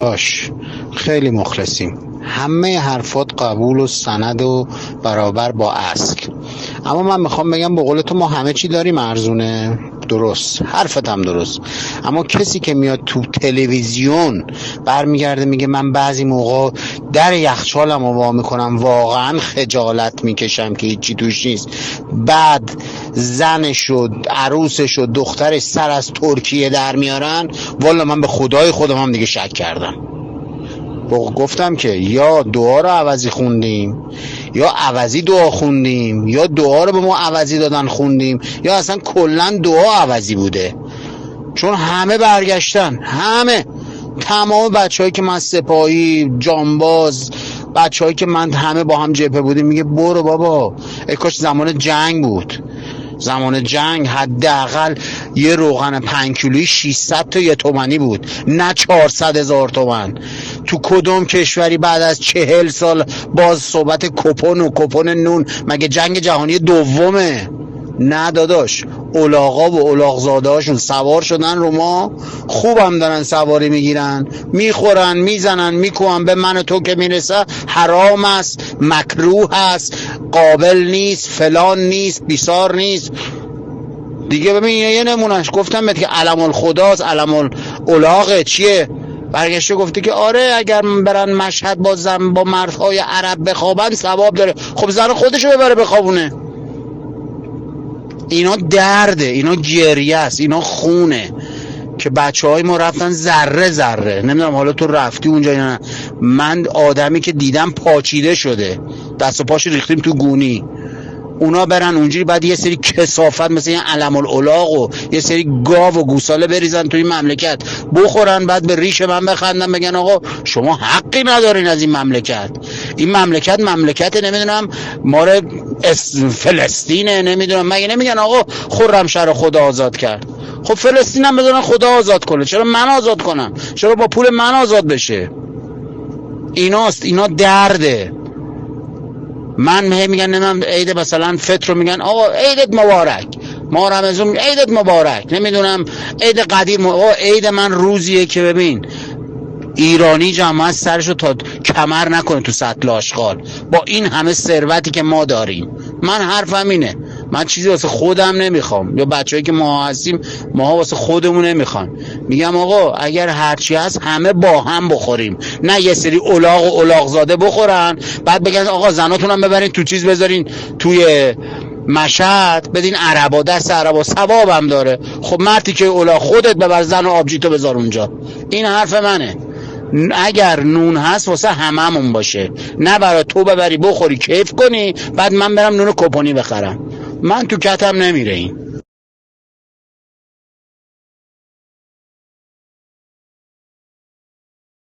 باش، خیلی مخلصیم. همه حرفات قبول و سند و برابر با اصل، اما من میخوام بگم به قول تو ما همه چی داریم ارزونه. درست، حرفت هم درست، اما کسی که میاد تو تلویزیون برمیگرده میگه من بعضی موقع در یخچالم رو وا میکنم واقعا خجالت میکشم که هیچی توش نیست، بعد زنش و عروسش و دخترش سر از ترکیه در میارن، والا من به خدای خودم هم دیگه شک کردم. گفتم که یا دعا رو عوضی خوندیم، یا عوضی دعا خوندیم، یا دعا رو به ما عوضی دادن خوندیم، یا اصلا کلا دعا عوضی بوده. چون همه برگشتن، تمام بچه‌هایی که من سپاهی، جانباز، بچه‌هایی که من همه با هم جبهه بودیم، میگه برو بابا، ای کاش زمان جنگ بود. زمان جنگ حداقل یه روغن 5 کیلویی 600 تا 1 تومانی بود، نه 400,000 تومن. تو کدوم کشوری بعد از 40 سال باز صحبت کپون نون؟ مگه جنگ جهانی دومه؟ نه داداش، الاغا و الاغزاده هاشون سوار شدن رو ما، خوبم دارن سواری میگیرن، میخورن، میزنن، میکوان، به من و تو که میرسه حرام است، مکروه است، قابل نیست، فلان نیست، بیسار نیست دیگه. ببین یه نمونش گفتم بهت که علم الخداست، علم الاغه چیه؟ برگشته گفته که آره اگر برن مشهد با مردهای عرب بخوابن ثواب داره. خب زن خودشو ببره بخوابونه. اینا درده، اینا گریه است، اینا خونه که بچه های ما رفتن ذره. نمیدونم حالا تو رفتی اونجا یا نه. من آدمی که دیدم پاچیده شده، دست و پاش ریختیم تو گونی. اونا برن اونجوری بعد یه سری کثافت مثل این علم الاغ و یه سری گاو و گوساله بریزن توی مملکت بخورن، بعد به ریش من بخندن بگن آقا شما حقی ندارین از این مملکت. این مملکت نمیدونم ماره فلسطینه، نمیدونم مگه نمیگن آقا خرمشهر خدا آزاد کرد؟ خب فلسطین هم بدونن خدا آزاد کنه، چرا من آزاد کنم؟ چرا با پول من آزاد بشه؟ ایناست، اینا درده. من میگن نمیدونم عید مثلا فطر رو میگن آقا عیدت مبارک، ما رمضان عیدت مبارک، نمیدونم عید قدیر آقا عید من روزیه که ببین ایرانی جماعت سرشو تا کمر نکنه تو سطل آشغال با این همه ثروتی که ما داریم. من حرفم اینه، من چیزی واسه خودم نمیخوام، یا بچه‌ای که ما هستیم ماها واسه خودمون نمیخوام. میگم آقا اگر هرچی هست همه با هم بخوریم، نه یه سری الاغ و الاغزاده بخورن بعد بگن آقا زناتون هم ببرین تو چیز بذارین توی مشهد بدین عربا، دست عربا ثوابم داره. خب مردی که الاغ خودت ببر، زن و آبجیتو بذار اونجا. این حرف منه. اگر نون هست واسه هممون باشه، نه برای تو ببری بخوری کیف کنی بعد من برم نون کپونی بخرم. من تو کتم نمیره این.